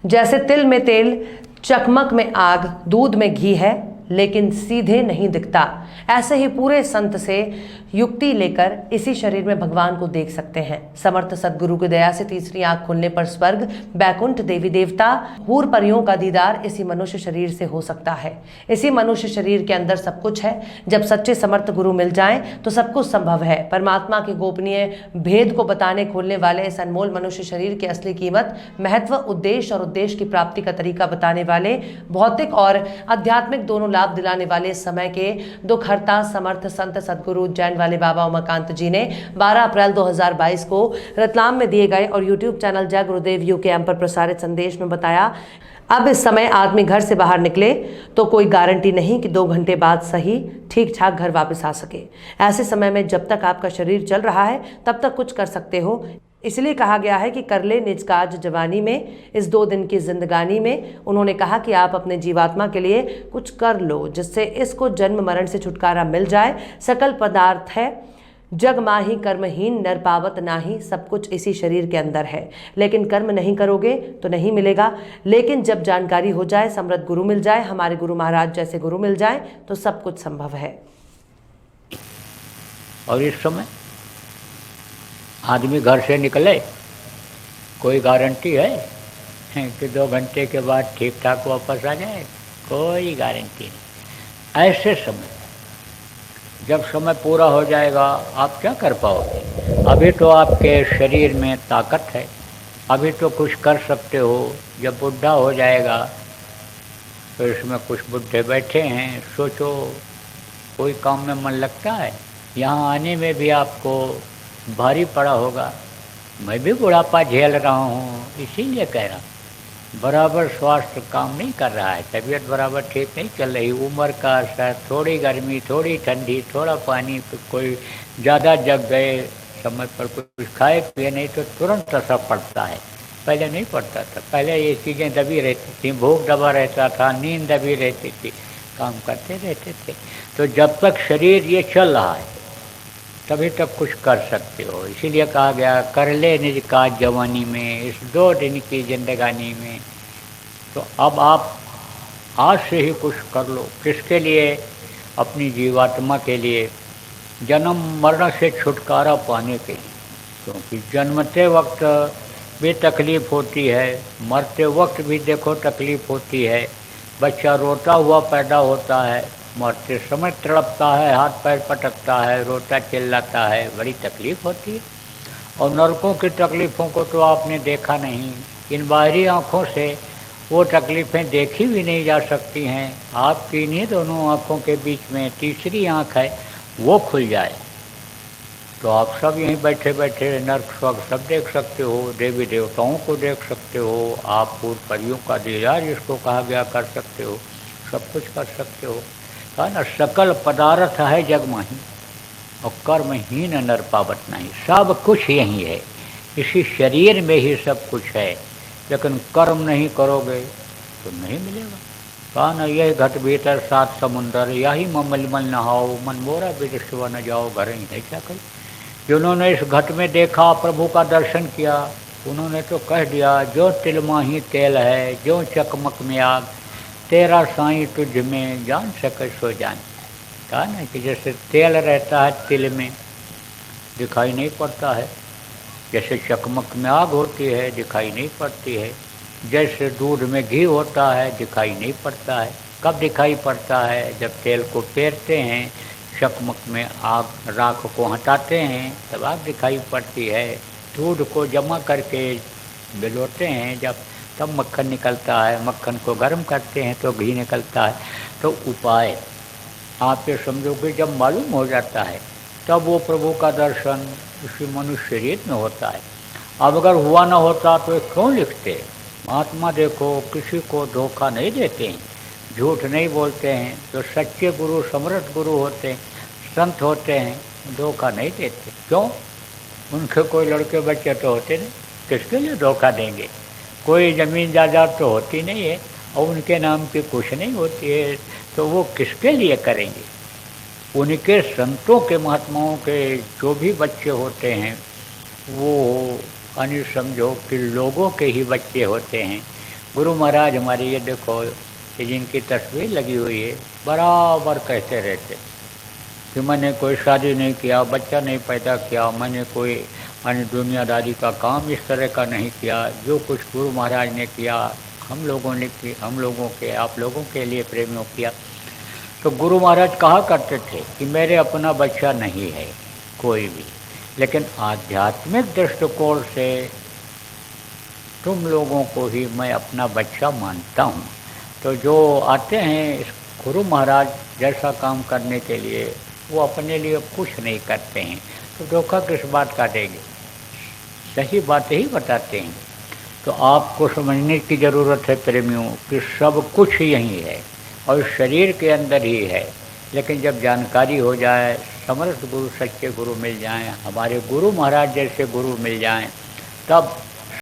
जैसे तिल में तेल, चकमक में आग, दूध में घी है लेकिन सीधे नहीं दिखता, ऐसे ही पूरे संत से युक्ति लेकर इसी शरीर में भगवान को देख सकते हैं। समर्थ सदगुरु की दया से तीसरी आंख खुलने पर स्वर्ग, बैकुंठ, देवी देवता, हूर परियों का दीदार इसी मनुष्य शरीर से हो सकता है। इसी मनुष्य शरीर के अंदर सब कुछ है। जब सच्चे समर्थ गुरु मिल जाएं तो सब कुछ संभव है। परमात्मा के गोपनीय भेद को बताने खोलने वाले इस अनमोल मनुष्य शरीर की असली कीमत, महत्व, उद्देश्य और उद्देश्य की प्राप्ति का तरीका बताने वाले, भौतिक और आध्यात्मिक दोनों लाभ दिलाने वाले समय के दुखहर्ता समर्थ संत सदगुरु उज्जैन वाले बाबा उमाकांत जी ने 12 अप्रैल 2022 को रतलाम में दिए गए और यूट्यूब चैनल जय गुरुदेव यूके पर प्रसारित संदेश में बताया। अब इस समय आदमी घर से बाहर निकले तो कोई गारंटी नहीं कि 2 घंटे बाद सही ठीक ठाक घर वापस आ सके। ऐसे समय में जब तक आपका शरीर चल रहा है तब तक कुछ कर सकते हो। इसलिए कहा गया है कि कर ले निज काज जवानी में, इस 2 दिन की जिंदगानी में। उन्होंने कहा कि आप अपने जीवात्मा के लिए कुछ कर लो जिससे इसको जन्म मरण से छुटकारा मिल जाए। सकल पदार्थ है जग माही, कर्महीन नर पावत नाही, सब कुछ इसी शरीर के अंदर है। लेकिन कर्म नहीं करोगे तो नहीं मिलेगा। लेकिन जब जानकारी हो जाए, समृद्ध गुरु मिल जाए, हमारे गुरु महाराज जैसे गुरु मिल जाए तो सब कुछ संभव है। और इस समय आदमी घर से निकले, कोई गारंटी है कि 2 घंटे के बाद ठीक ठाक वापस आ जाए? कोई गारंटी नहीं। ऐसे समय जब समय पूरा हो जाएगा आप क्या कर पाओगे? अभी तो आपके शरीर में ताकत है, अभी तो कुछ कर सकते हो। जब बुढ़ा हो जाएगा तो इसमें कुछ बुढ़े बैठे हैं, सोचो कोई काम में मन लगता है? यहाँ आने में भी आपको भारी पड़ा होगा। मैं भी बुढ़ापा झेल रहा हूँ, इसीलिए कह रहा हूँ। बराबर स्वास्थ्य काम नहीं कर रहा है, तबीयत बराबर ठीक नहीं चल रही, उम्र का असर, थोड़ी गर्मी, थोड़ी ठंडी, थोड़ा पानी, कोई ज़्यादा जग गए, समय पर कुछ खाए पिए नहीं तो तुरंत असर पड़ता है। पहले नहीं पड़ता था, पहले ये चीज़ें दबी रहती थी, भूख दबा रहता था, नींद दबी रहती थी, काम करते रहते थे। तो जब तक शरीर ये चल रहा है तभी तक कुछ कर सकते हो। इसीलिए कहा गया कर ले निज काज जवानी में, इस 2 दिन की जिंदगानी में। तो अब आप आज से ही कुछ कर लो। किसके लिए? अपनी जीवात्मा के लिए, जन्म मरण से छुटकारा पाने के लिए। क्योंकि जन्मते वक्त भी तकलीफ़ होती है, मरते वक्त भी देखो तकलीफ़ होती है। बच्चा रोता हुआ पैदा होता है, मरते समय तड़पता है, हाथ पैर पटकता है, रोता चिल्लाता है, बड़ी तकलीफ़ होती है। और नरकों की तकलीफ़ों को तो आपने देखा नहीं, इन बाहरी आँखों से वो तकलीफ़ें देखी भी नहीं जा सकती हैं। आपकी इन्हीं दोनों आँखों के बीच में तीसरी आँख है, वो खुल जाए तो आप सब यहीं बैठे बैठे नर्क स्वर्ग सब देख सकते हो, देवी देवताओं को देख सकते हो, आप पूर्व परियों का दीदार जिसको कहा गया कर सकते हो, सब कुछ कर सकते हो। कहा ना, सकल पदार्थ है जग माही और कर्महीन नर पावत नहीं। सब कुछ यही है, इसी शरीर में ही सब कुछ है। लेकिन कर्म नहीं करोगे तो नहीं मिलेगा। कहा ना, यह घट भीतर 7 समुंदर, यही ममलमल नहाओ, मन मोरा विदस्व न जाओ घर ही नहीं क्या कही। जिन्होंने इस घट में देखा, प्रभु का दर्शन किया, उन्होंने तो कह दिया जो तिल माही तेल है, जो चकमक में आग, तेरा साईं तुझ में जान सके सो जान। कहा ना कि जैसे तेल रहता है तिल में, दिखाई नहीं पड़ता है, जैसे चकमक में आग होती है, दिखाई नहीं पड़ती है, जैसे दूध में घी होता है, दिखाई नहीं पड़ता है। कब दिखाई पड़ता है? जब तेल को पेरते हैं, चकमक में आग, राख को हटाते हैं, तब आग दिखाई पड़ती है। दूध को जमा करके भिगोते हैं जब, तब मक्खन निकलता है, मक्खन को गर्म करते हैं तो घी निकलता है। तो उपाय आप ये समझो कि जब मालूम हो जाता है तब वो प्रभु का दर्शन उसी मनुष्य शरीर में होता है। अब अगर हुआ ना होता तो क्यों लिखते? महात्मा देखो किसी को धोखा नहीं देते हैं, झूठ नहीं बोलते हैं। जो सच्चे गुरु, समर्थ गुरु होते हैं, संत होते हैं, धोखा नहीं देते। क्यों? उनके कोई लड़के बच्चे तो होते नहीं, किसके लिए धोखा देंगे? कोई ज़मीन जायदाद तो होती नहीं है और उनके नाम की कुछ नहीं होती है, तो वो किसके लिए करेंगे? उनके संतों के, महात्माओं के जो भी बच्चे होते हैं वो यानी समझो कि लोगों के ही बच्चे होते हैं। गुरु महाराज हमारे ये देखो, ये जिनकी तस्वीर लगी हुई है, बराबर कहते रहते कि मैंने कोई शादी नहीं किया, बच्चा नहीं पैदा किया, मैंने कोई दुनियादारी का काम इस तरह का नहीं किया। जो कुछ गुरु महाराज ने किया हम लोगों के आप लोगों के लिए प्रेमियों किया। तो गुरु महाराज कहा करते थे कि मेरे अपना बच्चा नहीं है कोई भी, लेकिन आध्यात्मिक दृष्टिकोण से तुम लोगों को ही मैं अपना बच्चा मानता हूँ। तो जो आते हैं इस गुरु महाराज जैसा काम करने के लिए, वो अपने लिए कुछ नहीं करते हैं, तो धोखा किस बात का देंगे, सही बात ही बताते हैं। तो आपको समझने की ज़रूरत है प्रेमियों कि सब कुछ यही है और शरीर के अंदर ही है। लेकिन जब जानकारी हो जाए, समर्थ गुरु, सच्चे गुरु मिल जाएं, हमारे गुरु महाराज जैसे गुरु मिल जाएं, तब